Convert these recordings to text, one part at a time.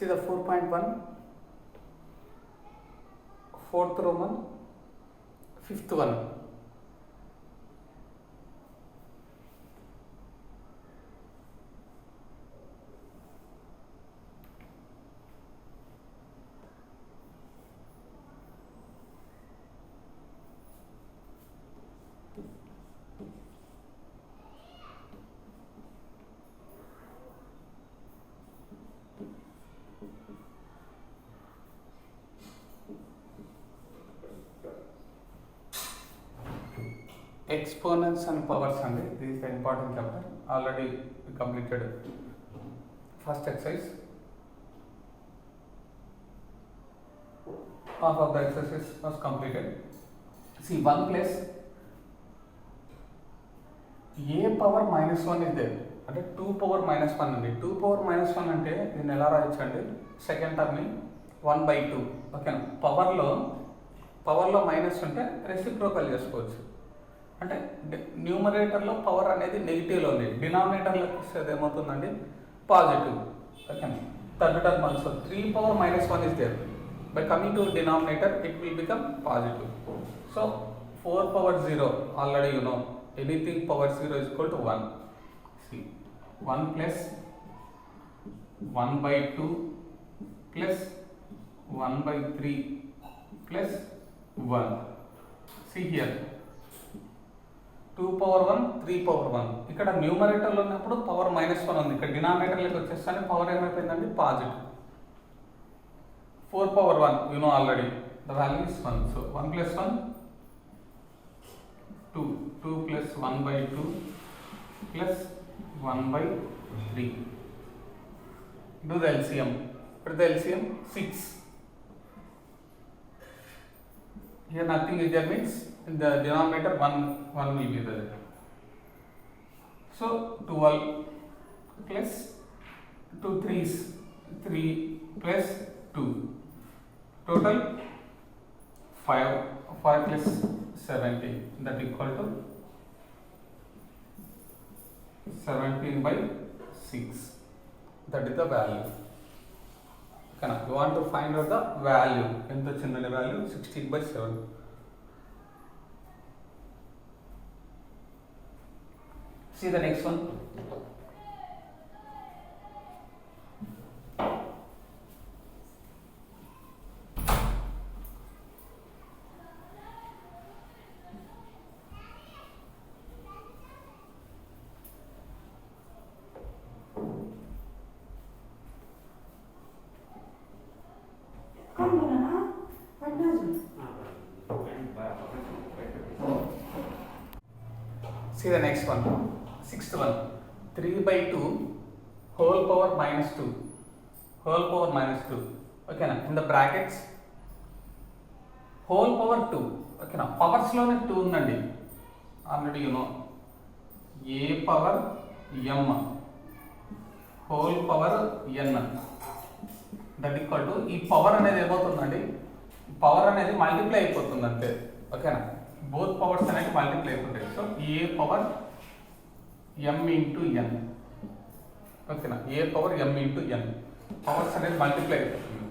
See the 4.1, fourth Roman, fifth one. Exponents and powers అండి. This is the important chapter. Already completed first exercise. Half of the exercise was completed. See 1 plus a power minus 1 is there. అంటే 2 power minus 1 అండి. 2 power minus 1 అంటే దీన్ని ఎలా రాయొచ్చు అండి? Second టర్మ్ని 1/2. ఓకేనా? పవర్లో మైనస్ ఉంటే రెసిప్రోకల్ చేసుకోవచ్చు. అంటే న్యూమరేటర్లో పవర్ అనేది నెగిటివ్లో ఉంది, డినామినేటర్లోకి వస్తే ఏమవుతుందండి positive. Okay, third term also 3 power minus 1 is there. By coming to denominator it will become positive. So 4 power 0, already you know anything power 0 is equal to 1. See 1 plus 1/2 plus 1/3 plus 1. See here 2 power 1, 3 power 1. ఇక్కడ న్యూమరేటర్లో ఉన్నప్పుడు power -1 ఉంది, ఇక్కడ డినామినేటర్లోకి వచ్చేస్తానే power ఏమైపోయిందండి positive. 4 power 1 you know already the value is 1. So 1 plus 1 2, 2 plus 1/2 plus 1/3. Do the LCM. Put the LCM 6. Here nothing is there, means in the denominator 1 will be there. So 12 plus 2 3s, 3 plus 2, total 5 plus 17, that equal to 17/6. That is the value. Okay, you want to find out the value. ఎంత చిన్న value 16/7. See the next one. See the next one, sixth one. 3/2 whole power -2, whole power -2. Okay na, in the brackets whole power 2. Okay na, powers లోనే 2 ఉందండి, already you know. a power m whole power n, that equal to ఈ power అనేది ఏమవుతుందండి, power అనేది multiply అయిపోతుంది అంతే. ఓకేనా, both powers అనేది మల్టిప్లై అయిపోతాయి. So a power m into n. ఓకేనా, a power m into n, powers అనేది మల్టిప్లై అయిపోతుంది.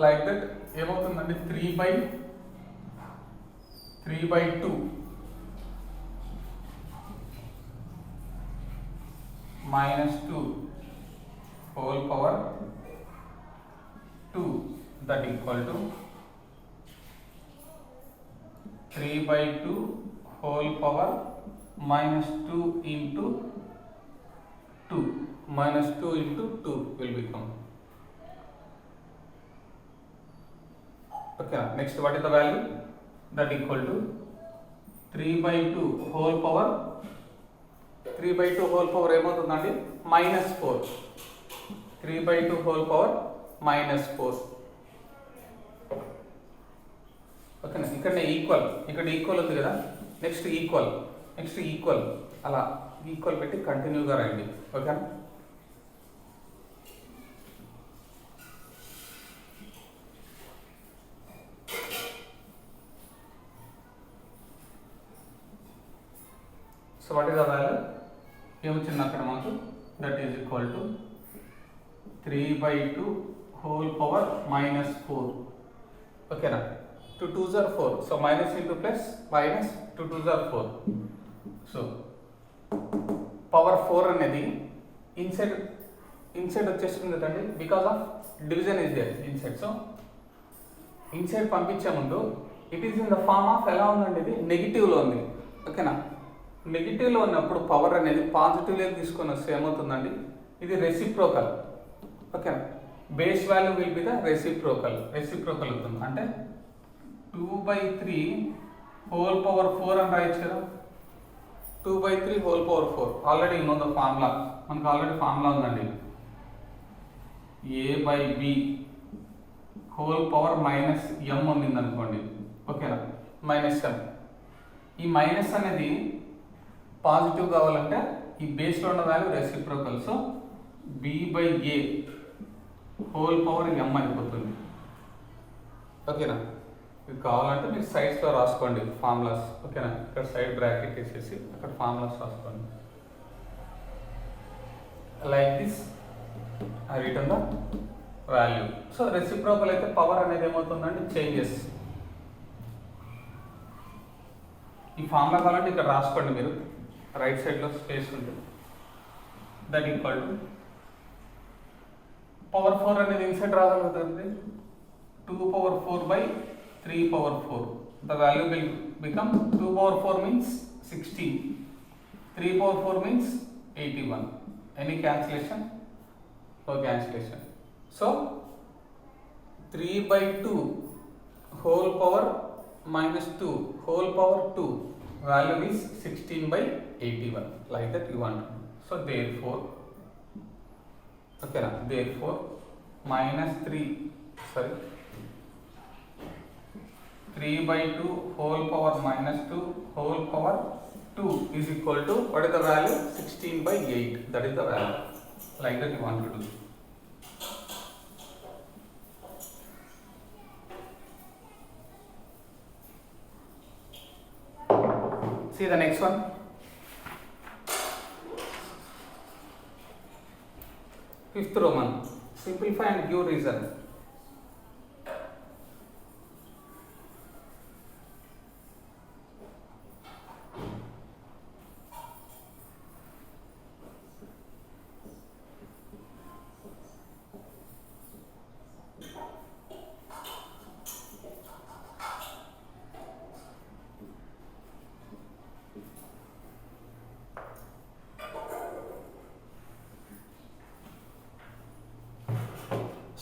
లైక్ దట్ ఏమవుతుందండి 3/2 -2 whole power 2, that equal to 3/2 whole power -2 into 2, -2 into 2 will become. Okay, next what is the value? That equal to 3/2 whole power, 3/2 whole power ఏమవుతుందండి -4, 3/2 whole power -4. ఓకేనా, ఇక్కడ equal, ఇక్కడ equal ఉంది కదా, next equal అలా equal పెట్టి కంటిన్యూగా రాయండి. ఓకేనా, so what is the value ఏమొచ్చింది అక్కడ మనకు, that is equal to 3/2 whole power minus 4. ఓకేనా, 2 2s are 4, so minus into plus minus 2 2s are 4. So power 4 అనేది ఇన్సైడ్ వచ్చేస్తుంది కదండి, because of division is there inside. So inside పంపించే ముందు it is in the form of ఎలా ఉందండి, ఇది నెగిటివ్లో ఉంది. ఓకేనా, నెగిటివ్లో ఉన్నప్పుడు పవర్ అనేది పాజిటివ్లోకి తీసుకొని వస్తే ఏమవుతుందండి, ఇది రెసిప్రోకల్. ఓకేనా, base value will be the reciprocal అవుతుంది. అంటే 2/3 whole power 4 అని రాయొచ్చు కదా. 2/3 whole power 4 already know the formula, మనకు ఆల్రెడీ ఫార్ములా ఉందండి. a/b whole power minus m ఉండింది అనుకోండి. ఓకేనా, మైనస్ m. ఈ మైనస్ అనేది పాజిటివ్ కావాలంటే ఈ బేస్లో ఉన్న value reciprocal. So b/a whole power m అయిపోతుంది. ఓకేనా, ఇది కావాలంటే మీరు సైడ్స్లో రాసుకోండి ఫార్ములాస్. ఓకేనా, ఇక్కడ సైడ్ బ్రాకెట్ వేసేసి అక్కడ ఫార్ములాస్ రాసుకోండి. Like this I return the value. So reciprocal అయితే పవర్ అనేది ఏమవుతుందంటే చేంజెస్. ఈ ఫార్ములా కావాలంటే ఇక్కడ రాసుకోండి మీరు, రైట్ సైడ్లో స్పేస్ ఉంటుంది. దట్ ఈక్వల్ టు పవర్ 4 అనేది inside రాగలుగుతుంది 2/4/3/4. The value will become 2/4 means 16, 3/4 means 81. Any cancellation? No cancellation. So 3/2 whole power minus 2 whole power 2 value is 16/81, like that you want. So therefore, okay na, therefore minus 3/2 whole power minus 2 whole power 2 is equal to, what is the value? 16/8. That is the value. Like that you want to do. See the next one. Fifth Roman. Simplify and give reason.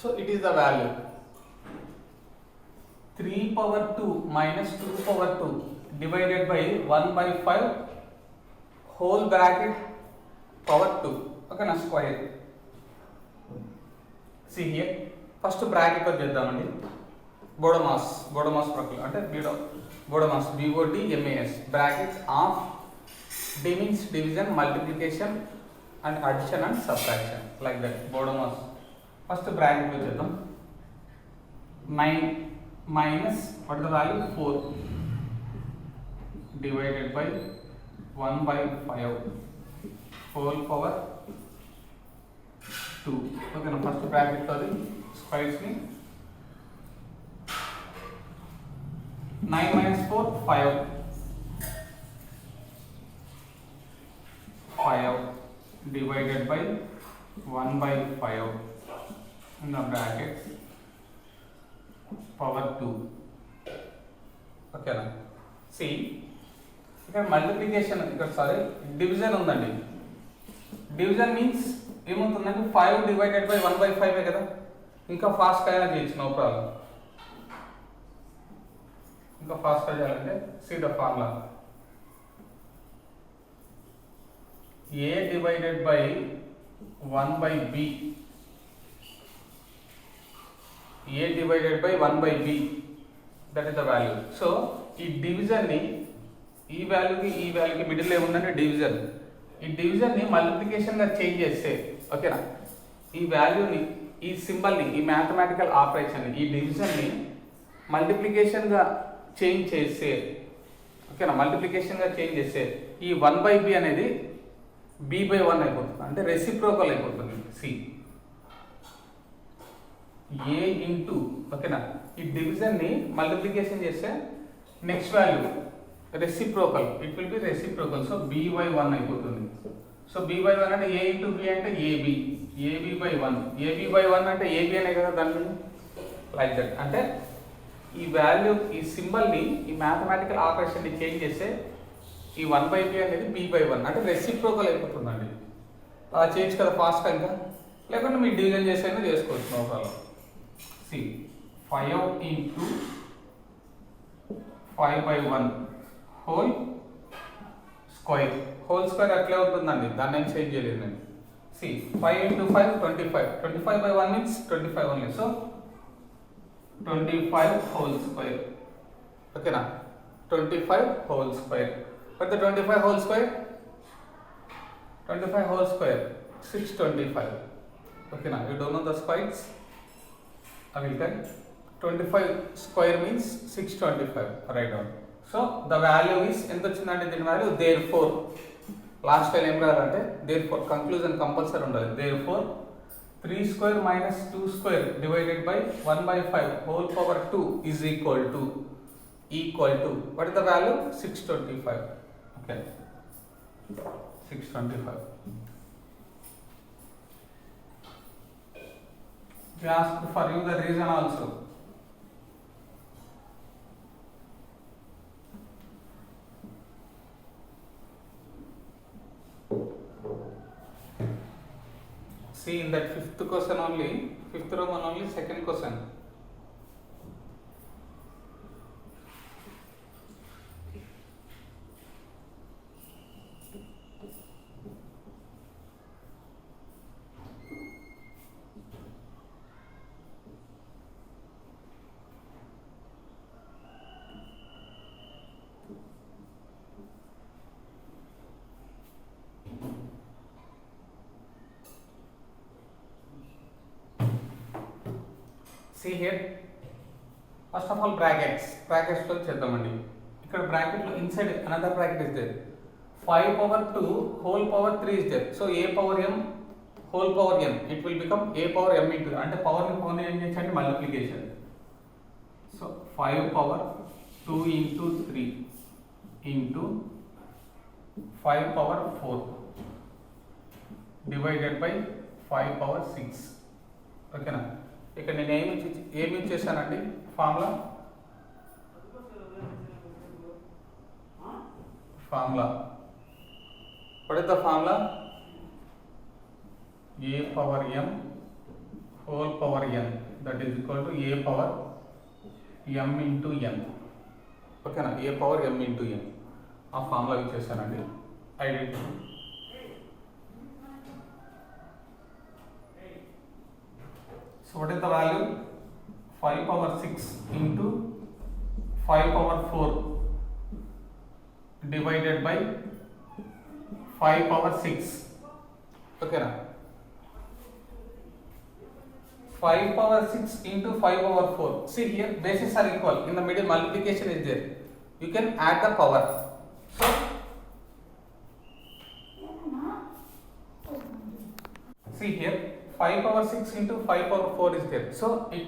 So it is the value 3/2 minus 2/2 divided by 1/5 whole bracket power 2. Okay na, square. See here, first bracket లో చేద్దామండి. బోడోమాస్ ప్రక్రియ అంటే బోడోమాస్ BODMAS brackets of D means division, multiplication and addition and subtraction, like that. BODMAS first bracket లో చేద్దాం. 9 minus what is the value 4 divided by 1/5 whole power 2. Okay నా, first bracket లో squares ని 9 minus 4 5 divided by 1/5 in the brackets power 2. Okay na, see ఇక్కడ multiplication, ఇక్కడ sorry division ఉందండి. Division means ఏమవుతుందంటే 5 divided by 1/5 కదా. ఇంకా ఫాస్ట్ అయినా చేయొచ్చు, నో ప్రాబ్లం. ఇంకా ఫాస్ట్ చేయాలంటే see the formula. A divided by 1/b, A divided by 1/b, that is the value. So ఈ డివిజన్ ని ఈ వాల్యూకి మిడిల్ ఏముందంటే డివిజన్. ఈ డివిజన్ ని మల్టిప్లికేషన్ గా చేంజ్ చేస్తే, ఓకేనా, ఈ వాల్యూని, ఈ సింబల్ ని, ఈ మ్యాథమెటికల్ ఆపరేషన్ ని, ఈ డివిజన్ ని మల్టిప్లికేషన్ గా చేంజ్ చేస్తే, ఓకేనా, మల్టిప్లికేషన్ గా చేంజ్ చేస్తే ఈ 1/b అనేది b/1 అయిపోతుంది, అంటే రెసిప్రోకల్ అయిపోతుంది. సి ఏ ఇంటూ ఓకేనా ఈ డివిజన్ని మల్టిప్లికేషన్ చేస్తే next value reciprocal it will be reciprocal so b/1 అయిపోతుంది సో b/1 అంటే a ఇంటూ b అంటే ab/1 ab/1 అంటే ab అనే కదా దాన్ని లైక్ దట్ అంటే ఈ వాల్యూ ఈ సింబల్ని ఈ మ్యాథమెటికల్ ఆపరేషన్ని చేంజ్ చేస్తే ఈ 1/b అనేది b/1 అంటే రెసిప్రోకల్ అయిపోతుందండి అలా చేయొచ్చు కదా ఫాస్ట్గా ఇంకా లేకుంటే మీరు డివిజన్ చేసైనా చేసుకోవచ్చు no problem see 5 into 5/1 whole square అట్లే ఉంటుందండి దాన్ని ఏం చేంజ్ చేయలేదు నేను see 5 into 5 25/1 means 25 only so 25 whole square okay na 25 whole square but the 25 whole square 625 okay na you don't know the squares I will tell 25 square means 625 write down so the value is ఎంత వచ్చిందంటే దీని value therefore last time ఏం రాయాలంటే therefore conclusion compulsory ఉండాలి therefore 3 square minus 2 square divided by 1/5 whole power 2 is equal to what is the value 625 okay 625 they ask for you the reason also see in that fifth question only fifth Roman only second question see here first of all brackets లో చేద్దామండి ఇక్కడ bracket లో inside another bracket is there 5 power 2 whole power 3 is there so a power m whole power n it will become a power m into అంటే power ని power ఏం చేయాలంటే multiplication so 5 power 2 into 3 into 5 power 4 divided by 5 power 6 ఓకేనా ఇక్కడ నేను ఏమి చేశానండి formula what is the formula a power m whole power n that is equal to a power m into n ఓకేనా a power m into n ఆ formula use చేశానండి identity so what is the value 5 power 6 into 5 power 4 divided by 5 power 6 okay na 5 power 6 into 5 power 4 see here bases are equal in the middle multiplication is there you can add the power so see here 5 power 6 into 5 power 4 is there so it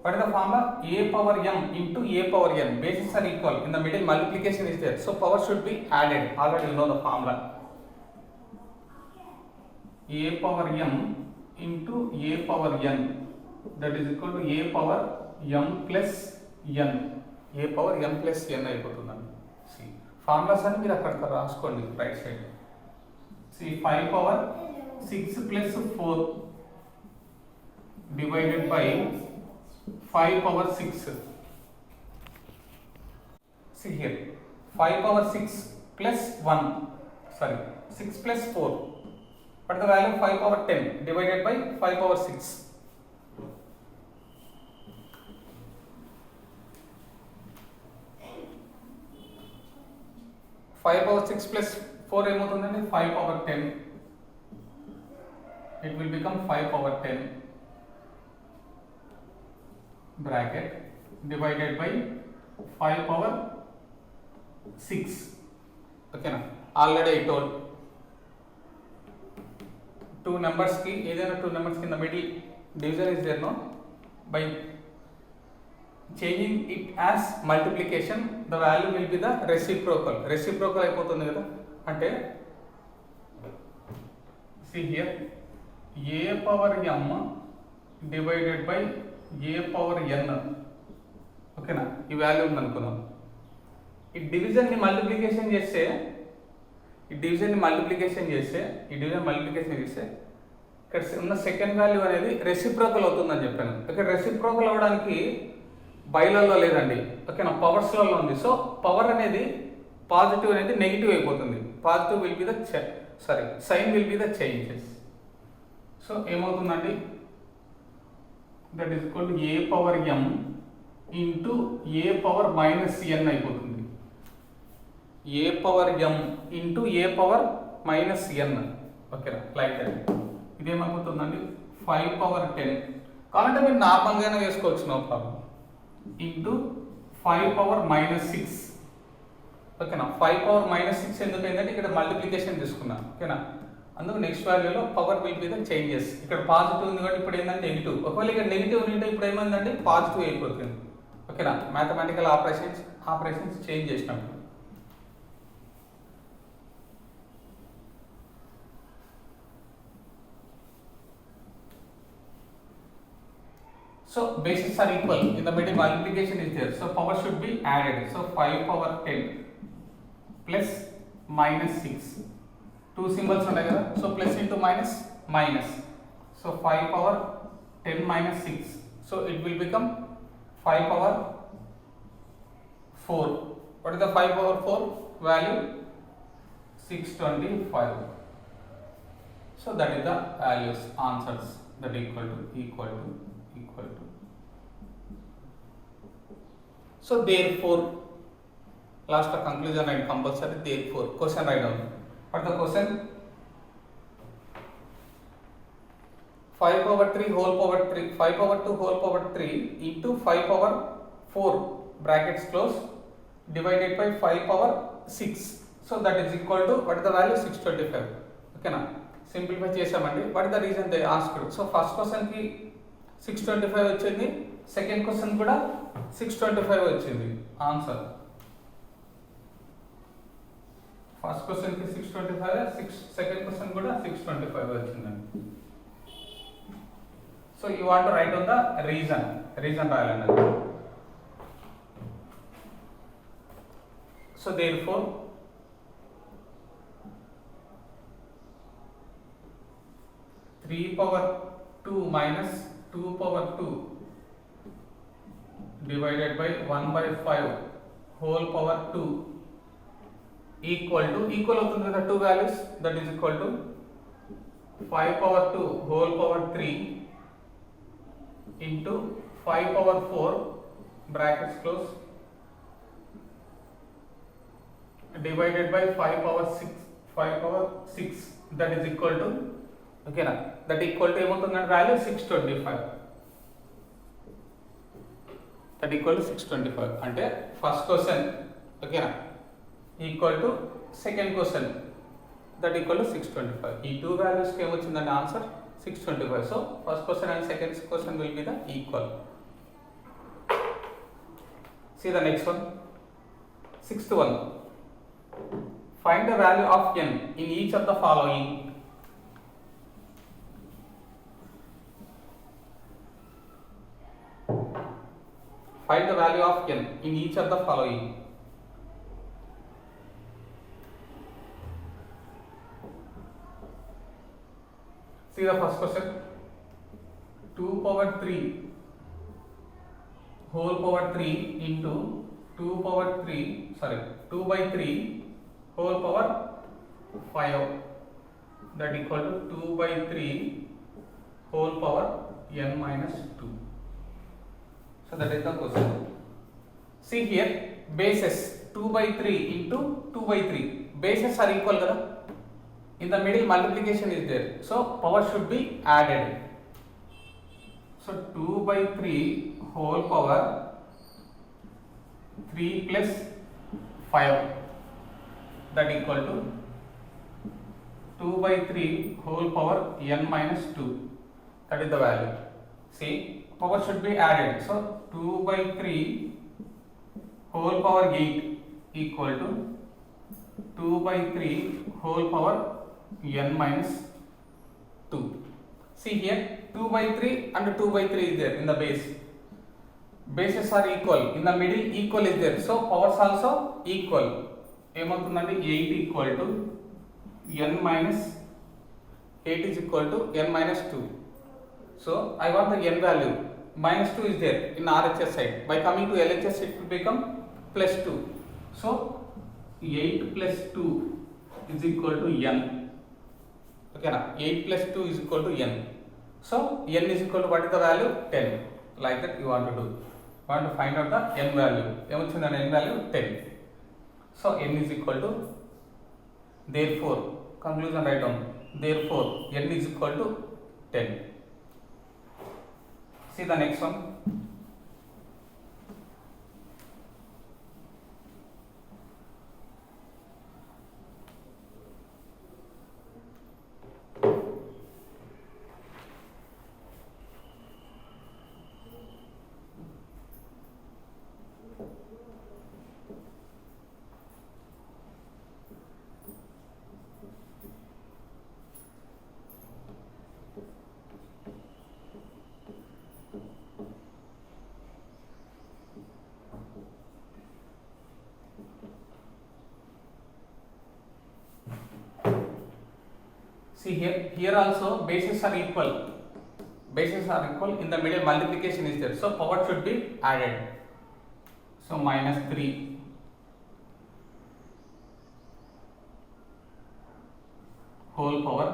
what is the formula a power m into a power n bases are equal in the middle multiplication is there so power should be added already you know the formula a power m into a power n that is equal to a power m plus n a power m plus n అయిపోతుందండి see formulas అని మీరు అక్కడ రాసుకోండి right side see 5 power 6 plus 4 divided by 5 power 6 see here 5 power 6 plus 1 sorry 6 plus 4 but the value 5 power 10 divided by 5 power 6 5 power 6 plus 4 ఏమవుతుందండి 5 power 10 it will become 5 power 10 bracket divided by 5 power 6 okay na already I told two numbers ki edaina two numbers ki in the middle division is there no by changing it as multiplication the value will be the reciprocal అయిపోతుంది కదా. అంటే see here a power m divided by a power n, ఓకేనా, ఈ value ఉంది అనుకుందాం. ఈ డివిజన్ని multiplication చేస్తే ఇక్కడ ఉన్న సెకండ్ వాల్యూ అనేది రెసిప్రోకల్ అవుతుందని చెప్పాను. ఇక్కడ రెసిప్రోకల్ అవ్వడానికి బైలలో లేదండి, ఓకేనా, పవర్స్లలో ఉంది. సో పవర్ అనేది పాజిటివ్ అనేది నెగిటివ్ అయిపోతుంది. Positive will be the sign will be the changes. So ఏమవుతుందండి, that is equal to a power m into a power minus n అయిపోతుంది. A power m into a power minus n, ఓకేనా, like that. ఇదేమైపోతుందండి 5 power 10 కావాలంటే మీరు నార్మల్గానే వేసుకోవచ్చు, no problem, into 5 power minus 6, ఓకేనా. 5 power minus 6 ఎందుకు ఏంటంటే ఇక్కడ మల్టిప్లికేషన్ తీసుకున్నాను, ఓకేనా. అందుకు నెక్స్ట్ వాల్యూలో power will be the changes. ఇక్కడ పాజిటివ్ ఉంది కాబట్టి ఇప్పుడు ఏంటంటే నెగిటివ్. ఒకవేళ ఇక్కడ నెగిటివ్ ఉంటే ఇప్పుడు ఏమైందంటే పాజిటివ్ అయిపోతుంది, ఓకేనా. మ్యాథమెటికల్ ఆపరేషన్స్ చేంజ్ చేసినప్పుడు. So bases are equal, in the middle multiplication is there, so power should be added. So 5 power 10 plus minus 6, two symbols are there, so plus into minus, so 5 power 10 minus 6, so it will become 5 power 4. What is the 5 power 4 value? 625. So that is the values, answers, that equal to. So therefore, last conclusion and compulsory, therefore question write down. What the question? 5 power 3 whole power 3, 5 power 2 whole power 3 into 5 power 4 brackets close divided by 5 power 6. So that is equal to, what is the value? 625. Okay na, simplify చేసామండి. What is the reason they asked? So first question కి 625 వచ్చింది, second question కూడా 625 వచ్చింది answer. First question కి 625, second question కూడా 625 వచ్చిందండి. So you want to write on the reason రాయాలండి. So therefore three power 2 minus 2 power 2 divided by 1 by 5 whole power 2 equal అవుతుంది కదా, two values, that is equal to 5 power 2 whole power 3 into 5 power 4 brackets close divided by 5 power 6, that is equal to, okay na, that equal to ఏమవుతుందంటే value 625, that equal to 625 అంటే first question, ఓకేనా, equal to second question, that equal to 625. ఈ two వాల్యూస్కి ఏమొచ్చిందంటే answer 625. So first question and second question will be the equal. See the next one, sixth one. Find the value of n in each of the following. Find the value of n in each of the following. See the first question. 2 power 3 whole power 3 into 2 by 3 whole power 5, that equal to 2 by 3 whole power n minus 2. So that is the question. See here, bases 2 by 3 into 2 by 3, bases are equal kada, in the middle multiplication is there, so power should be added. So 2 by 3 whole power 3 plus 5, that equal to 2 by 3 whole power n minus 2, that is the value. See power should be added. So 2 by 3 whole power 8 equal to 2 by 3 whole power n minus 2. See here 2 by 3 and 2 by 3 is there in the base. Bases are equal. In the middle equal is there. So powers also equal. ఏమవుతుందండి 8 equal to n minus 8 is equal to n minus 2. So I want the n value. Minus 2 is there in RHS side. By coming to LHS it will become plus 2. So 8 plus 2 is equal to n. Okay na? 8 plus 2 is equal to n. So n is equal to what is the value? 10. Like that you want to do. You want to find out the n value. ఏమొచ్చిందండి n value 10. So n is equal to, therefore, conclusion write down, therefore n is equal to 10. See the next one. See here also bases are equal. Bases are equal. In the middle multiplication is there. So power should be added. So minus 3 whole power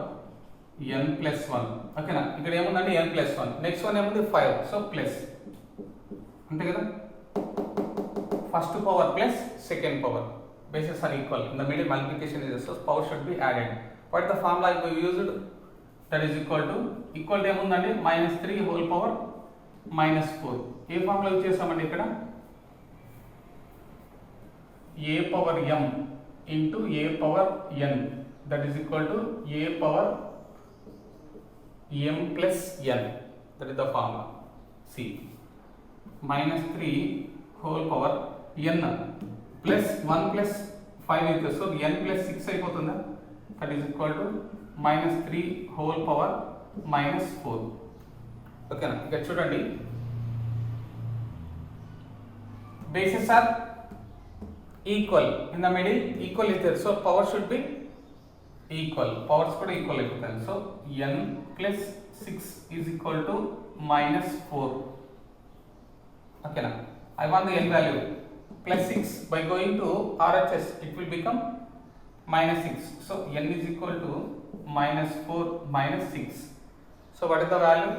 n plus 1. Okay na? ఇక్కడ ఏముందండి n plus 1. Next one ఏముంది 5. So plus. అంతే కదా? First power plus second power. Bases are equal. In the middle multiplication is there. So power should be added. What is the formula we used? That is equal to ఏముందండి minus 3 whole power minus 4. ఏ formula use చేస్తామండి ఇక్కడ? a power m into a power n, that is equal to a power m plus n. That is the formula. See, minus 3 whole power n plus 1 plus 5 is there. So n plus 6 అయిపోతుందా? That is equal to minus 3 whole power minus 4. Okay na? ఇక్కడ చూడండి, bases are equal. In the middle equal is there. So power should be equal. Powers కూడా equal అయిపోతాయి. So n plus 6 is equal to minus 4. Okay na? I want the n value. Plus 6 by going to RHS it will become minus 6. So n is equal to minus 4 minus 6. So what is the value?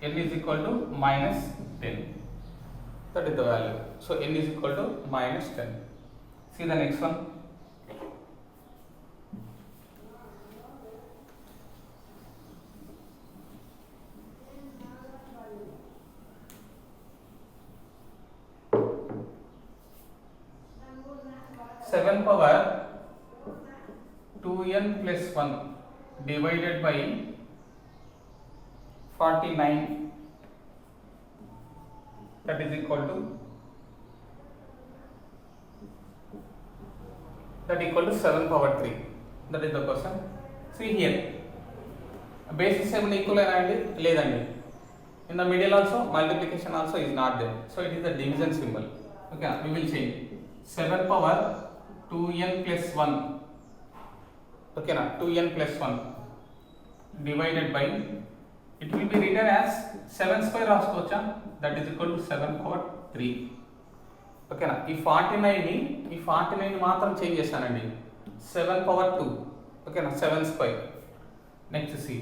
N is equal to minus 10. That is the value. So n is equal to minus 10. See the next one. Seven power 2n plus 1 divided by 49, that is equal to 7 power 3. That is the question. See here, basis ఏమైనా equal అయినా అండి? లేదండి. In the middle also multiplication also is not there. So it is the division symbol. Okay, we will change 7 power 2n plus 1. Okay na? 2n plus 1 divided by, it will be written as 7 square రాసుకోవచ్చా? That is equal to 7 power 3. Okay na? ఈ 49 మాత్రం change చేశానండి. 7 power 2. Okay na? 7 square. Next see,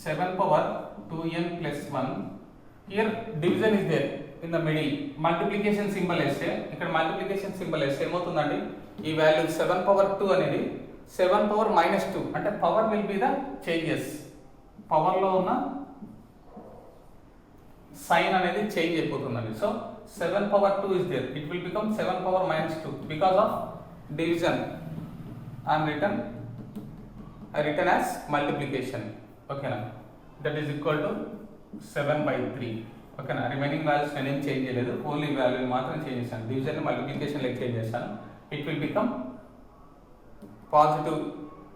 7 power 2n plus 1. Here division is there. In the middle multiplication symbol వేస్తే, ఇక్కడ multiplication symbol వేస్తే ఏమవుతుందండి? ఈ value 7 power 2 అనేది 7 power minus 2, అంటే power will be the changes. Power లో ఉన్న సైన్ అనేది చేంజ్ అయిపోతుందండి. So 7 power 2 is there. It will become 7 power minus 2 because of division. I written as multiplication. Okay na? That is equal to 7/3. ఓకేనా, remaining values నేనేం change చేయలేదు, only వాల్యూని మాత్రం change చేశాను. డివిజన్ మల్టిప్లికేషన్ లెక్క change చేశాను. It will become positive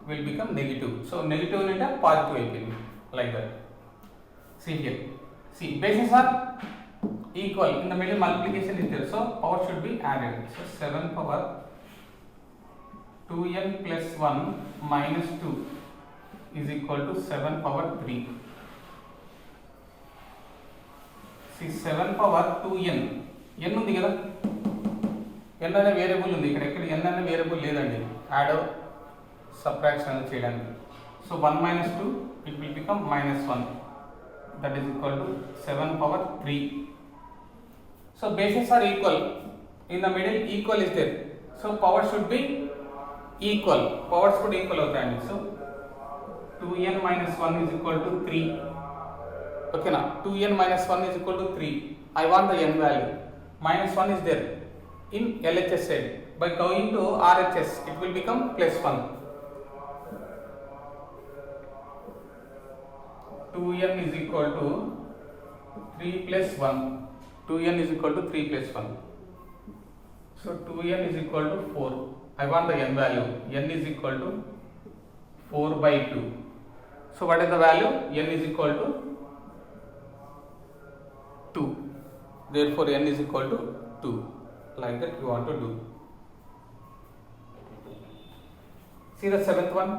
will become negative. So negative into positive అయిపోయింది, like that. See here. See, bases are equal. In the middle multiplication is there. So power should be added. So 7 power 2n plus 1 minus 2 is equal to 7 power 3. See 7 power 2n. n ఉంది కదా, n అనే variable ఉంది ఇక్కడ. n అనే variable లేదండి, add subtraction చేయడానికి. So 1 minus 2 it will become -1, that is equal to 7 power 3. So bases are equal. In the middle equal is there. So power should be equal. Powers should equal అవుతాయండి. So 2n minus 1 is equal to 3. Okay na, 2n minus 1 is equal to 3. I want the n value. -1 is there in LHS side. By going to RHS it will become +1. 2n is equal to 3 plus 1. 2n is equal to 3 plus 1. So 2n is equal to 4. I want the n value. n is equal to 4/2. So what is the value? n is equal to 2. Therefore n is equal to 2. Like that you want to do. See the seventh one.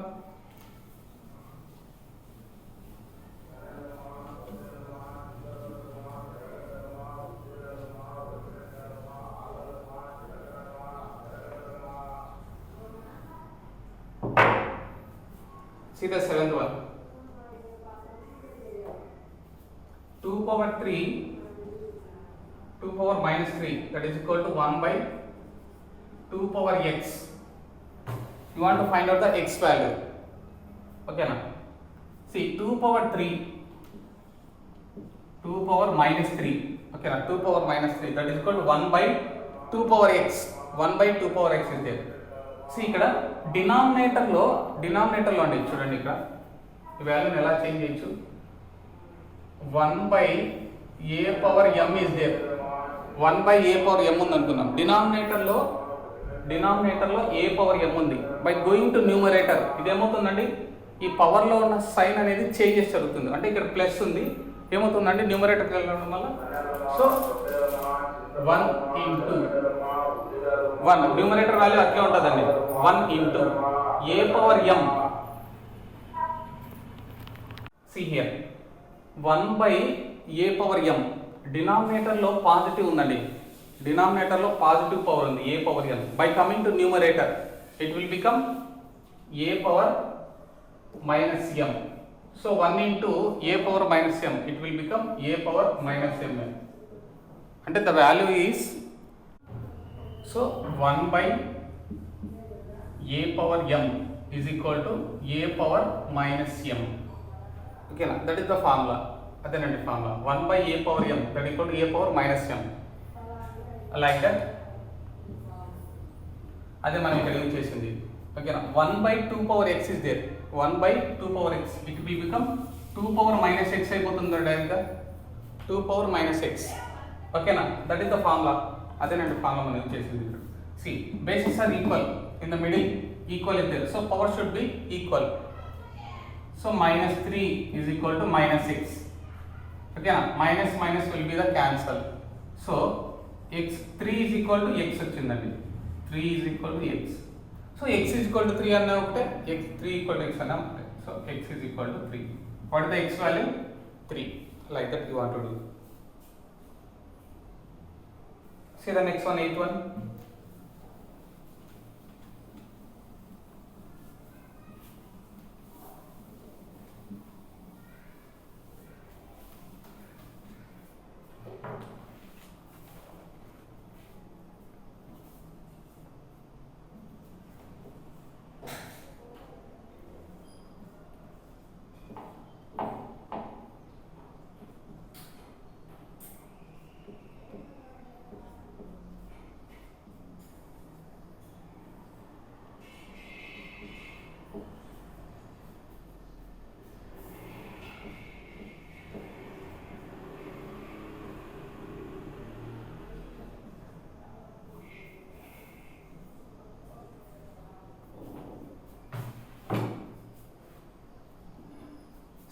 See the seventh one. 2 power 3, 2 power minus 3, that is equal to 1/2 power x. You want to find out the x value. Okay na? See 2 power 3, 2 power minus 3. Okay na? 2 power minus 3, that is equal to 1/2 power x. 1/2 power x is there. See ఇక్కడ డినామినేటర్లో అండి, చూడండి ఇక్కడ ఈ వాల్యూని ఎలా change చేయొచ్చు. 1/a power m is there. 1/a power m ఉంది అనుకున్నాం. డినామినేటర్లో a power m ఉంది. బై గోయింగ్ టు న్యూమరేటర్ ఇదేమవుతుందండి, ఈ పవర్లో ఉన్న సైన్ అనేది చేంజెస్ జరుగుతుంది. అంటే ఇక్కడ ప్లస్ ఉంది, ఏమవుతుందండి న్యూమరేటర్కి వెళ్ళడం వల్ల. సో 1 into 1 న్యూమరేటర్ వాల్యూ అట్లే ఉంటుందండి. 1 into a power m. See here 1/a power m. డినామినేటర్లో పాజిటివ్ ఉందండి, డినామినేటర్లో పాజిటివ్ పవర్ ఉంది a power m. By coming to numerator it will become a power minus m. So 1 into a power minus m, it will become a power minus m. అంటే the value is, so 1/a power m is equal to a power minus m. Okay na, that is the formula. అదేనండి formula. 1/a power m, that is equal to a power minus m. Like that. అదే మనం ఇక్కడ use చేసింది. Okay na, 1/2 power x is there. 1/2 power x, it will become 2 power minus x అయిపోతుంది direct గా. 2 power minus x. Okay na, that is the formula. అదేనండి formula మనం use చేసింది ఇక్కడ. See, bases are equal. In the middle equal is there. So power should be equal. So -3 is equal to -6. Okay na, minus will be the cancel. So x 3 is equal to x వచ్చిందండి. 3 is equal to x. So x is equal to 3 అన్న ఒకటే, x 3 equal to x అన్న ఒకటే. So x is equal to 3. What is the x value? 3. Like that you want to do. See the next one, 8th one.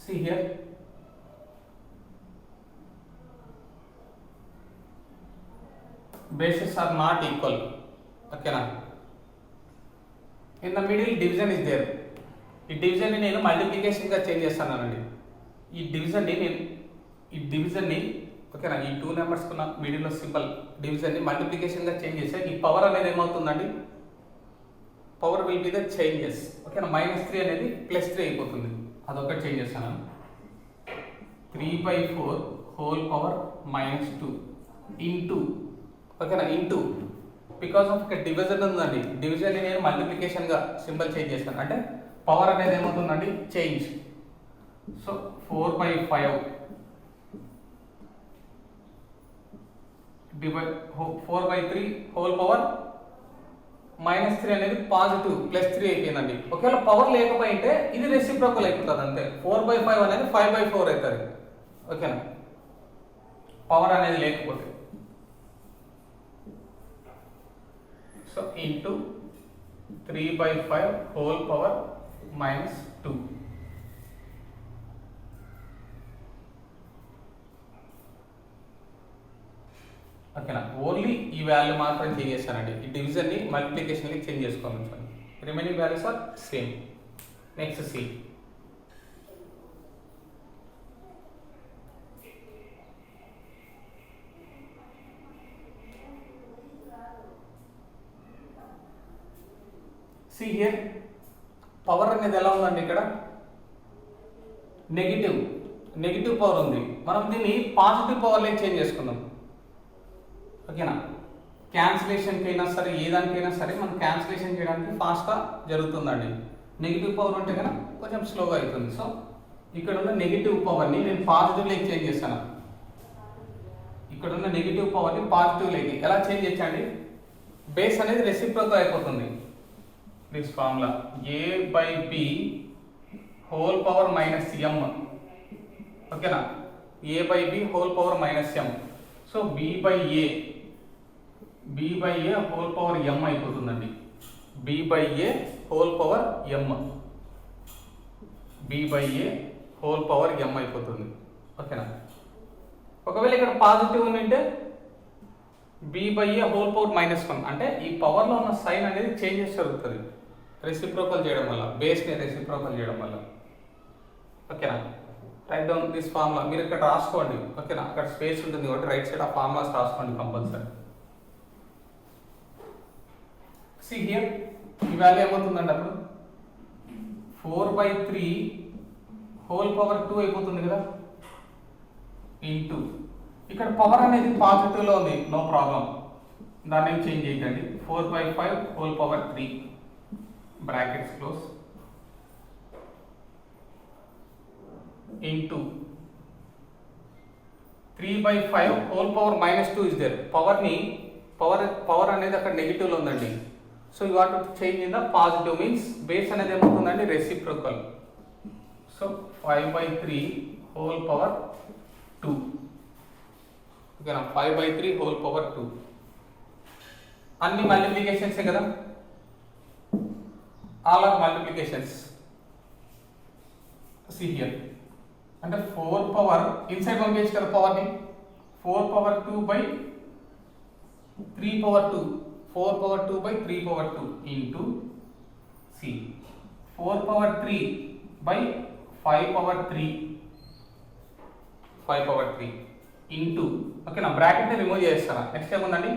see here, bases are not equal, okay na. In the middle division is there. ఈ division ని నేను multiplication గా change చేస్తానండి. ఈ division ని ఓకేనా, ఈ two numbers కున్న మిడిల్ లో సింపుల్ డివిజన్ ని మల్టిప్లికేషన్ గా చేంజ్ చేస్తే ఈ పవర్ అనేది ఏమవుతుందండి, power will be the changes, ఓకేనా. -3 అనేది +3 అయిపోతుంది, అదొకటి చేంజ్ చేస్తాను. 3/4 హోల్ పవర్ -2 ఇంటూ, ఓకేనా, ఇంటూ బికాస్ ఆఫ్ ఇక్కడ డివిజన్ ఉందండి, డివిజన్ ని నేను మల్టిప్లికేషన్ గా సింబల్ చేంజ్ చేస్తాను, అంటే పవర్ అనేది ఏమవుతుందండి change. So 4/5 divide 4/3 whole power -3 అనేది పాజిటివ్ +3 అయిపోయిందండి. ఒకవేళ పవర్ లేకపోయింటే ఇది రెసిప్రోకల్ అయిపోతుంది అంతే. 4/5 అనేది 5/4 అవుతుంది, ఓకేనా, పవర్ అనేది లేకపోతే. So into 3/5 whole power -2. ఓకేనా, ఓన్లీ ఈ వాల్యూ మాత్రం చేంజ్ చేస్తానండి, ఈ డివిజన్ ని మల్టిప్లికేషన్ ని చేంజ్ చేసుకోవాలి. Remaining values are same. Next see. See here, power అనేది ఎలా ఉందండి, ఇక్కడ నెగిటివ్ పవర్ ఉంది. మనం దీన్ని పాజిటివ్ పవర్లోకి చేంజ్ చేసుకుందాం, ఓకేనా. క్యాన్సిలేషన్కి అయినా సరే, ఏ దానికైనా సరే మనం క్యాన్సిలేషన్ చేయడానికి ఫాస్ట్గా జరుగుతుందండి. నెగిటివ్ పవర్ ఉంటే కనుక కొంచెం స్లోగా అవుతుంది. సో ఇక్కడ ఉన్న నెగిటివ్ పవర్ని నేను పాజిటివ్లోకి చేంజ్ చేస్తాను. ఇక్కడ ఉన్న నెగిటివ్ పవర్ని పాజిటివ్లోకి ఎలా చేంజ్ చేయండి, బేస్ అనేది రెసిప్రోకల్ అయిపోతుంది. This formula a/b whole power -m, ఓకేనా, a/b whole power -m. So b/a whole power m అయిపోతుందండి. b/a whole power m, b/a whole power m అయిపోతుంది, ఓకేనా. ఒకవేళ ఇక్కడ పాజిటివ్ ఉంటే b/a హోల్ పవర్ -1, అంటే ఈ పవర్లో ఉన్న సైన్ అనేది చేంజెస్ జరుగుతుంది రెసిప్రోకల్ చేయడం వల్ల, బేస్ని రెసిప్రోకల్ చేయడం వల్ల, ఓకేనా. రైట్ డౌన్ దిస్ ఫార్ములా, మీరు ఇక్కడ రాసుకోండి, ఓకేనా. అక్కడ స్పేస్ ఉంటుంది కాబట్టి రైట్ సైడ్ ఆ ఫార్ములాస్ రాసుకోండి కంపల్సరీ. సి హియర్, ఈ వాల్యూ ఏమవుతుందండి అప్పుడు 4/3 హోల్ పవర్ 2 అయిపోతుంది కదా, ఇంటూ ఇక్కడ పవర్ అనేది పాజిటివ్లో ఉంది, నో ప్రాబ్లం, దాన్ని ఏం చేంజ్ చేయకండి. 4/5 whole power 3 brackets close into 3/5 whole power -2 is there. Power అనేది అక్కడ నెగిటివ్లో ఉందండి. So you want to change in the positive, means base అనేది ఏమవుతుందండి రెసిప్రోకల్. సో 5/3 హోల్ పవర్ 2, ఓకేనా, 5/3 హోల్ పవర్ 2. అన్ని మల్టిప్లికేషన్సే కదా, all are multiplications. See here, అంటే 4 పవర్ ఇన్సైడ్ పంపించచ్చు కదా పవర్ని, 4/2/3/2, 4/2/3/2 ఇంటూ సి 4/3/5/3 ఇంటూ, ఓకేనా, బ్రాకెట్ని రిమూవ్ చేస్తాను. నెక్స్ట్ ఏముందండి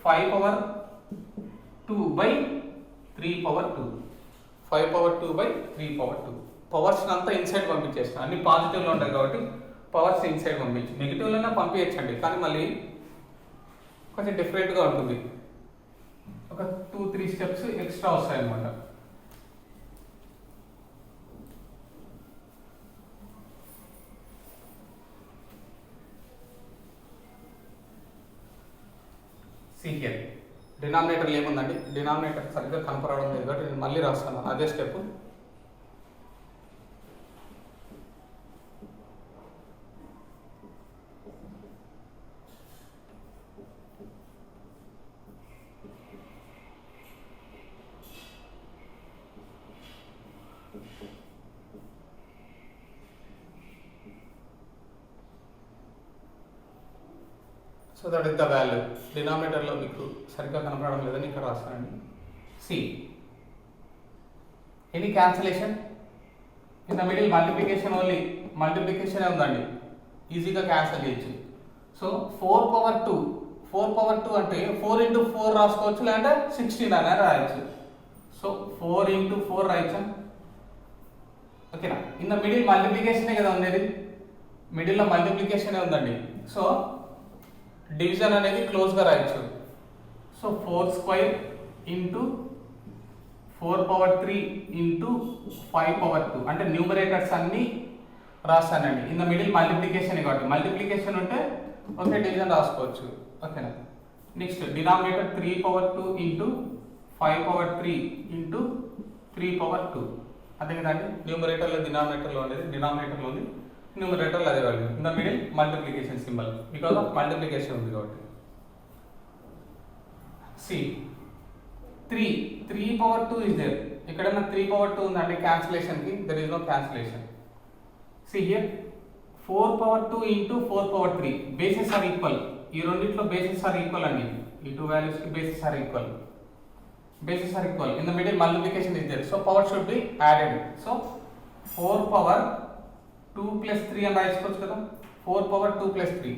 5/2/3/2, 5/2/3/2. పవర్స్ అంతా ఇన్సైడ్ పంపించేస్తాను, అన్ని పాజిటివ్లో ఉంటాయి కాబట్టి పవర్స్ ఇన్సైడ్ పంపించు. నెగిటివ్లోనే పంపించండి, కానీ మళ్ళీ కొంచెం డిఫరెంట్గా ఉంటుంది, ఒక 2-3 స్టెప్స్ ఎక్స్ట్రా వస్తాయి అన్నమాట. హియర్ డినామినేటర్ ఏముందండి, డినామినేటర్ సరిగ్గా కనపడడం లేదు కాబట్టి నేను మళ్ళీ రాస్తాను అదే step. So that is the value. డినామినేటర్లో మీకు సరిగ్గా కనపడడం లేదని ఇక్కడ రాస్తానండి. See any cancellation in the middle multiplication only, multiplication ఉందండి, ఈజీగా క్యాన్సిల్ చేయొచ్చు. సో 4 పవర్ 2, 4 పవర్ 2 అంటే 4 ఇంటూ 4 రాసుకోవచ్చు, లేదంటే 16 అనేది రాయొచ్చు. సో 4 ఇంటూ 4 రాయొచ్చా, ఓకేనా. ఇన్ ద మిడిల్ మల్టిప్లికేషనే కదా ఉండేది, మిడిల్లో మల్టిప్లికేషనే ఉందండి. సో డివిజన్ అనేది క్లోజ్గా రాయొచ్చు. So 4 square into 4 power 3 into 5 power 2 అంటే న్యూమరేటర్స్ అన్నీ రాస్తానండి. ఇన్ ద మిడిల్ మల్టిప్లికేషన్ కాబట్టి మల్టిప్లికేషన్ ఉంటే ఓకే డివిజన్ రాసుకోవచ్చు, ఓకేనా. Next denominator 3 power 2 into 5 power 3 into 3 power 2 అదే కదండి. న్యూమరేటర్లో డినామినేటర్లో ఉండేది, డినామినేటర్లో ఉంది, న్యూమరేటర్లో అదే value. In the middle multiplication symbol because of multiplication ఉంది కాబట్టి. సి 3 పవర్ 2 ఇస్ దేర్, ఎక్కడైనా 3 పవర్ 2 ఉందండి క్యాన్సిలేషన్కి, there is no cancellation. See here 4 power 2 into 4 power 3 bases are equal. ఈ రెండిట్లో బేసెస్ ఆర్ ఈక్వల్ అండి, ఈ టూ వాల్యూస్కి bases are equal, bases are equal. In the middle multiplication is there, so power should be added. So 4 power 2 plus 3 అని రాసుకోవచ్చు కదా, 4 power 2 plus 3.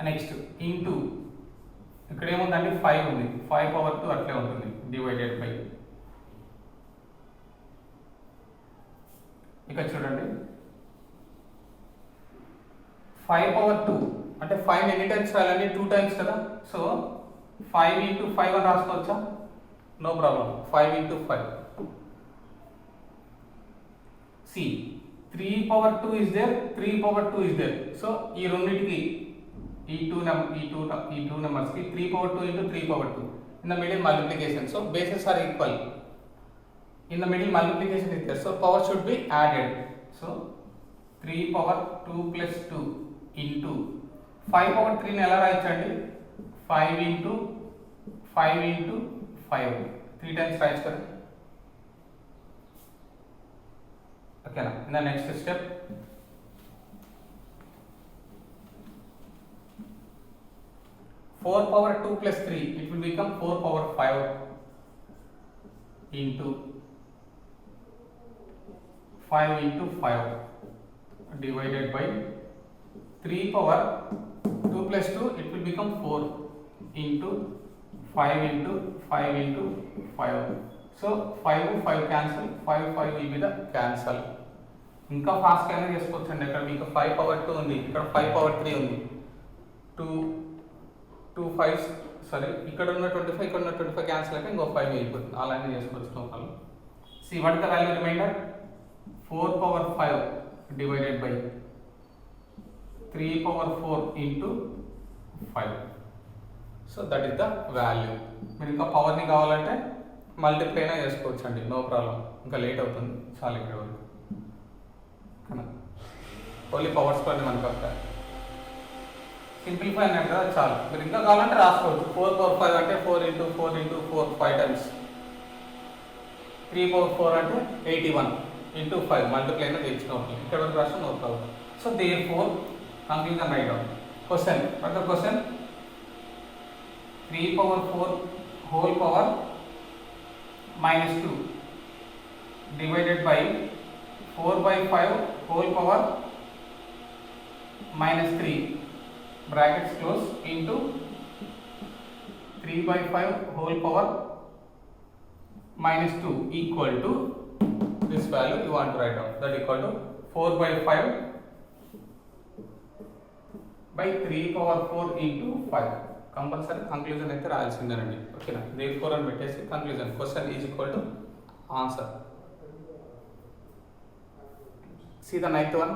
Next into ఇక్కడ ఏముందండి 5 ఉంది, 5 పవర్ 2 అట్లే ఉంటుంది, డివైడెడ్ బై. ఇక్కడ చూడండి 5 పవర్ 2 అంటే 5 ఎన్ని టైమ్స్ రాయాలండి, 2 టైమ్స్ కదా. సో 5 ఇంటూ 5 అని రాసుకోవచ్చా, no problem, 5 into 5. See 3 power 2 is there, 3 power 2 is there. So ఈ రెండింటికి ఈ టూ నెంబర్స్కి 3 power 2 into 3 power 2 in the middle multiplication. So bases are equal, in the middle multiplication is there, so power should be added. So 3 power 2 plus 2 into 5 power 3 ని ఎలా రాయొచ్చండి, 5 into 5 into 5 3 times రాయొచ్చు కదా, ఓకేనా. in the next step 4 power 2 plus 3 it will become 4 power 5 into 5 into 5 divided by 3 power 2 plus 2 it will become 4 into 5 into 5 into 5. So 5 cancel, 5 will be the cancel. ఇంకా fast గా చేసుకోవచ్చండి. ఇక్కడ మీకు 5 power 2 ఉంది, ఇక్కడ 5 పవర్ 3 ఉంది, 2 5 sorry ఇక్కడ ఉన్న 25 ఇక్కడ ఉన్న 25 క్యాన్సిల్ అయితే ఇంకో 5 అయిపోతుంది, అలానే చేసుకోవచ్చు no problem. See what is the value remainder, 4 power 5 divided by 3 power 4 into 5. So that is the value. మీరు ఇంకా పవర్ని కావాలంటే మల్టిప్లై అయినా చేసుకోవచ్చు అండి, నో ప్రాబ్లం. ఇంకా లేట్ అవుతుంది చాలా ఇక్కడ వరకు, ఓన్లీ పవర్ స్క్వేర్ని మనకు వస్తాయి. సింప్లిఫై అయినట్టు కదా చాలు. మీరు ఇంకా కావాలంటే రాసుకోవచ్చు. 4 power 5 అంటే 4 into 4 into 4 5 times. 3 power 4 అంటే 81 into 5 మల్టిప్లై అయినా తెచ్చుకోవాలి. ఇక్కడ వరకు రాసిన no problem. So therefore conclusion write down. Question what the question, 3 power 4 whole power minus 2 divided by 4 by 5 whole power minus 3 brackets close into 3 by 5 whole power minus 2 equal to this value you want to write down, that equal to 4 by 5 by 3 power 4 into 5. Compulsory conclusion అయితే రాయాల్సిందేనండి, ఓకేనా. Therefore అని పెట్టేసి conclusion question is equal to answer. See the ninth one.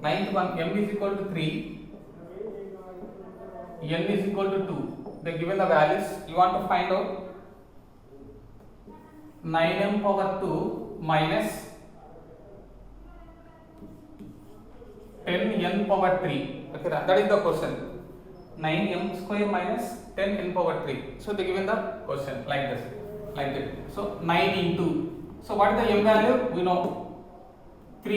Ninth one, m is equal to 3, n is equal to 2. They given the values. You want to find out 9m power 2 minus 10n power 3. Okay, that is the question. 9m square minus 10n power 3. So they given the question like this, like that. So 9 into. So what is the m value? We know 3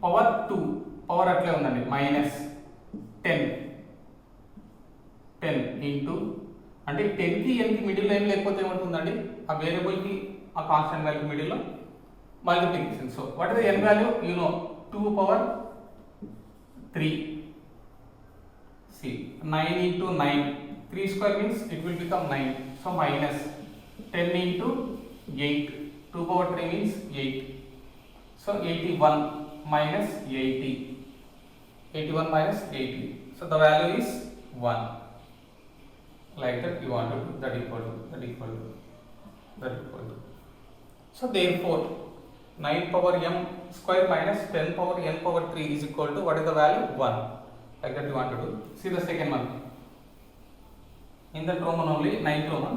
power 2. Power అట్లే ఉందండి minus 10 into అంటే 10 కి n కి middle ఏం లేకపోతే ఏమవుతుందండి ఆ variable కి ఆ కాన్స్టెంట్ వాల్యూ మిడిల్ లో multiplication. So what is the n value? You know 2 power 3. See 9 into 9, 3 square means it will become 9. So minus 10 into 8, 2 power 3 means 8. So 81 minus 80. 81 minus 80. So the value is 1. Like that you want to do that equal to. So therefore 9 power m square minus 10 power n power 3 is equal to what is the value? 1. Like that you want to do. See the second one. In that Roman only, 9th Roman.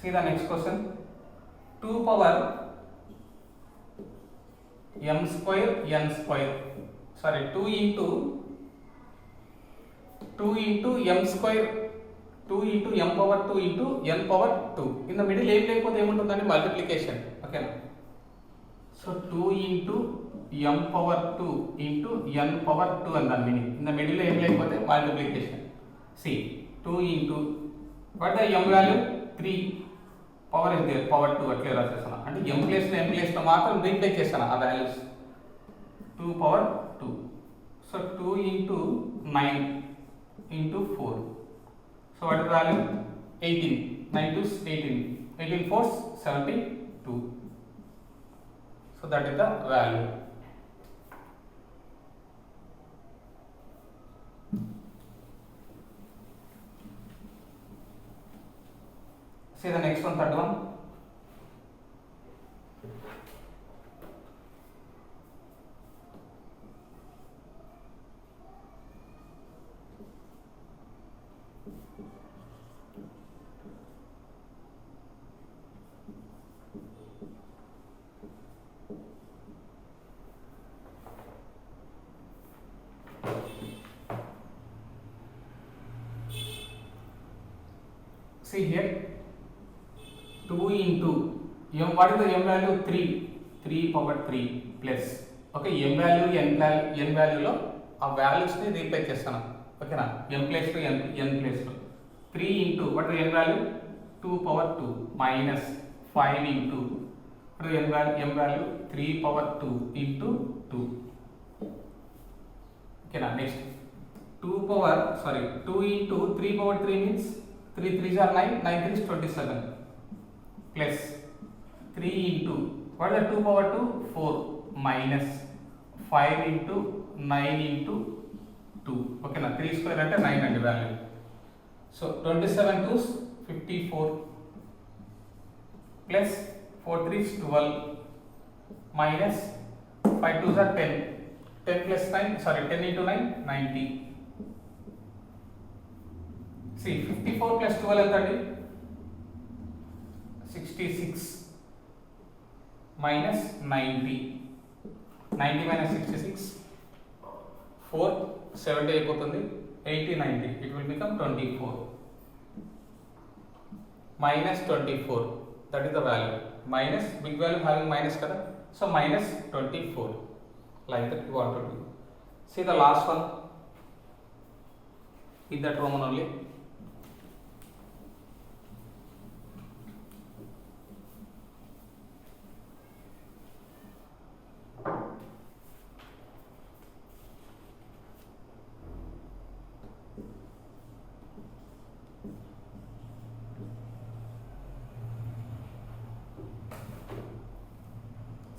See the next question. 2 power m square n square. Sorry, 2 into m square, 2 into m power 2 into n power 2. In the middle ఏం లేకపోతే ఏముంటుందండి? Multiplication. ఓకేనా? So 2 into m power 2 into n power 2 and the meaning. In the middle ఏం లేకపోతే multiplication. See 2 into what the m value? 3. Power is there, power 2 అట్లే రాసేసాను. అంటే m place లో మాత్రం రీప్లేస్ చేస్తాను ఆ values. 2 power 2. So 2 into 9 into 4. So what is the value? 18. 9 to 18. 18 4s 72. So that is the value. See the next one, third one. See here, 2 into m, what is the m value? 3 power 3 plus. Okay, m value n value లో ఆ values ని replace చేస్తాను. ఓకేనా? m place లో n place లో 3 into what is the n value? 2 power 2 minus 5 into what is the m value? 3 power 2 into 2. ఓకేనా? Next 2 into 3 power 3 means 3 3s are 9, 9 3s 27 plus 3 into what is the 2 power 2? 4 minus 5 into 9 into 2. Okay na, 3 square ante 9 ante value. So 27 2s 54 plus 4 3s 12 minus 5 2s are 10. 10 plus 9, sorry, 10 into 9 90. See 54 plus 12 ఎంత అండి? 66 minus 90. 90 minus 66 4 70 అయిపోతుంది. 80 90 it will become 24 minus 24. That is the value. Minus, big value having minus kada, so minus 24. Like that you want to do. See the last one in that Roman only.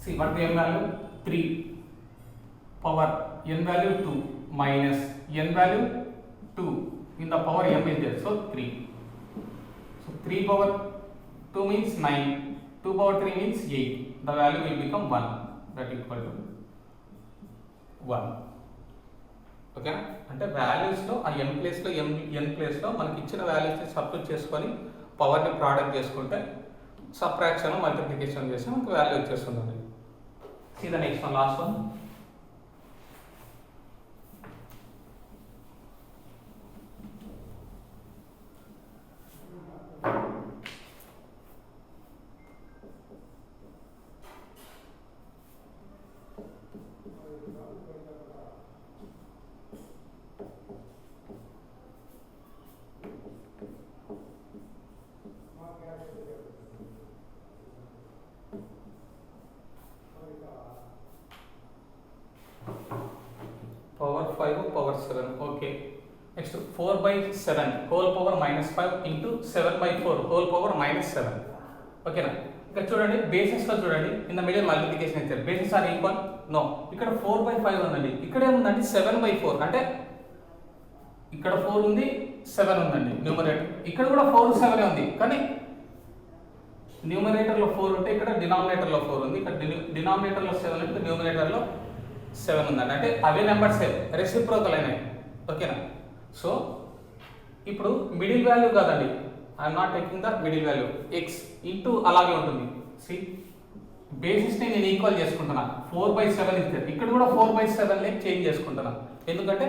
See what the n value? 3 power n value 2 minus n value 2 in the power m is there, so 3. So 3 power 2 means 9, 2 power 3 means 8. The value will become 1. That equal to 1. Okay అంటే వాల్యూస్లో ఆ n ప్లేస్లో n ప్లేస్లో మనకి ఇచ్చిన వాల్యూస్ని substitute చేసుకొని పవర్ని product చేసుకుంటే సబ్ట్రాక్షన్ మల్టిప్లికేషన్ చేసి మనకు వాల్యూ వచ్చేస్తుందండి. See the next one, last one. Power 5 power 7. Okay. Next 4 by 7 whole power minus 5 into 7 by 4 whole power minus 7. ఓకేనా? ఇక్కడ చూడండి బేసిస్ లో చూడండి ఇన్ ద మిడిల్ మల్టిప్లికేషన్ ఇచ్చారు. Basis are equal no. ఇక్కడ 4 by 5 ఉందండి. ఇక్కడ ఏముందండి 7 by 4 అంటే ఇక్కడ 4 ఉంది 7 ఉందండి న్యూమరేటర్. ఇక్కడ కూడా 4 7 ఉంది. కానీ న్యూమరేటర్ లో 4 ఉంటే ఇక్కడ డినామినేటర్ లో 4 ఉంది. ఇక్కడ డినామినేటర్ లో 7 ఉంటే న్యూమరేటర్ లో 7 ఉందండి. అంటే అవే నెంబర్స్ రెసిప్రోకల్ అయినాయి. ఓకేనా? సో ఇప్పుడు మిడిల్ వాల్యూ కాదండి, I'm not taking the middle value, X into అలాగే ఉంటుంది. సి బేసిస్ని నేను ఈక్వల్ చేసుకుంటున్నా. 4/7 ఇస్తే ఇక్కడ కూడా 4/7 చేంజ్ చేసుకుంటున్నా. ఎందుకంటే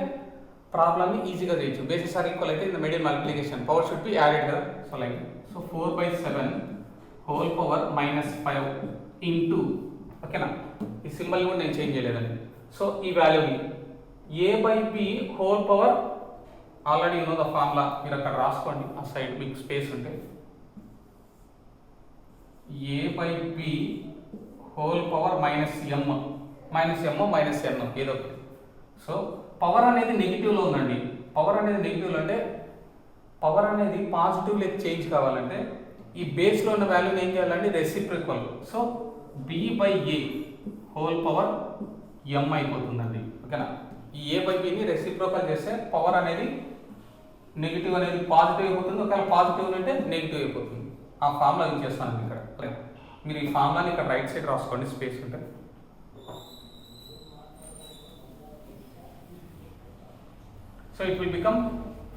ప్రాబ్లమ్ని ఈజీగా చేయొచ్చు. బేసిస్ ఆర్ ఈక్వల్ అయితే in the middle multiplication power should be added కదా. So like so 4/7 whole power -5 into, ఓకేనా? ఈ సింబల్ కూడా నేను చేంజ్ చేయలేదండి. సో ఈ వాల్యూని a/b whole power, already you know the formula, మీరు అక్కడ రాసుకోండి ఆ సైడ్ మీకు స్పేస్ ఉంటే. a/b whole power -m -n ఏదో ఒకటి. సో పవర్ అనేది నెగిటివ్లో ఉందండి. పవర్ అనేది నెగిటివ్లో అంటే పవర్ అనేది పాజిటివ్లోకి చేంజ్ కావాలంటే ఈ బేస్లో ఉన్న వాల్యూని ఏం చేయాలండి, reciprocal. So b/a whole power m అయిపోతుందండి. ఓకేనా? ఈ a/bని రెసిప్రోకల్ చేస్తే పవర్ అనేది నెగిటివ్ అనేది పాజిటివ్ అయిపోతుంది. ఒకవేళ పాజిటివ్ అంటే నెగిటివ్ అయిపోతుంది. ఆ ఫార్ములా యూజ్ చేస్తాను ఇక్కడ. మీరు ఈ ఫార్ములాని ఇక్కడ రైట్ సైడ్ రాసుకోండి స్పేస్ ఉంటే. So it will become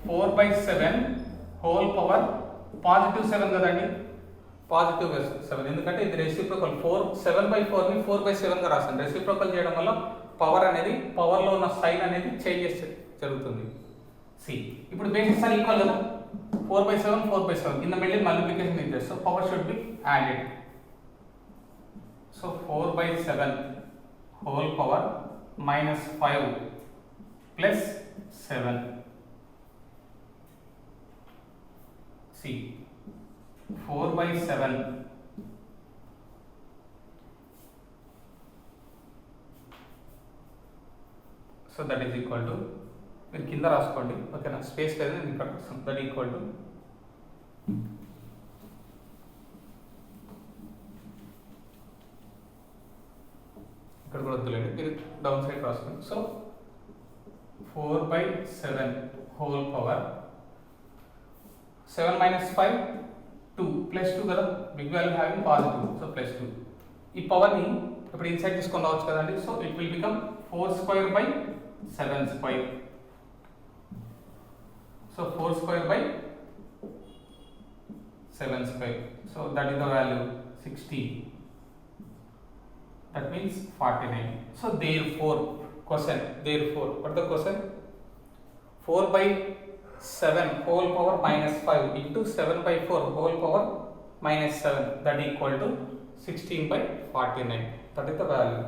4/7 whole power +7 కదండి, +7. ఎందుకంటే ఇది రెసిప్రోకల్. 7/4ని 4/7 గా రాస్తాను. రెసిప్రోకల్ చేయడం వల్ల పవర్ అనేది, పవర్లో ఉన్న సైన్ అనేది చేంజెస్ జరుగుతుంది. సి ఇప్పుడు బేసిస్ ఆర్ ఈక్వల్ కదా, 4/7 in the middle multiplication is so power should be added. So 4/7 whole power -5 plus 7. See 4/7 so that is equal to, మీరు కింద రాసుకోండి. ఓకేనా? స్పేస్ లేదు, నేను ఇక్కడ రాస్తాను. దట్ ఈక్వల్ టు ఇక్కడ కూడా వద్దులేండి, మీరు డౌన్ సైడ్ రాసుకోండి. సో 4/7 హోల్ పవర్ 7 - 5 2 +2 కదా, big value having positive, so +2. ఈ పవర్ని ఇప్పుడు ఇన్సైడ్ తీసుకొని రావచ్చు కదండి. So it will become 4² so 4²/7². So that is the value 60. That means 49. So therefore, question, therefore, what the question? 4/7 whole power -5 into 7/4 whole power -7, that equal to 16/49. That is the value.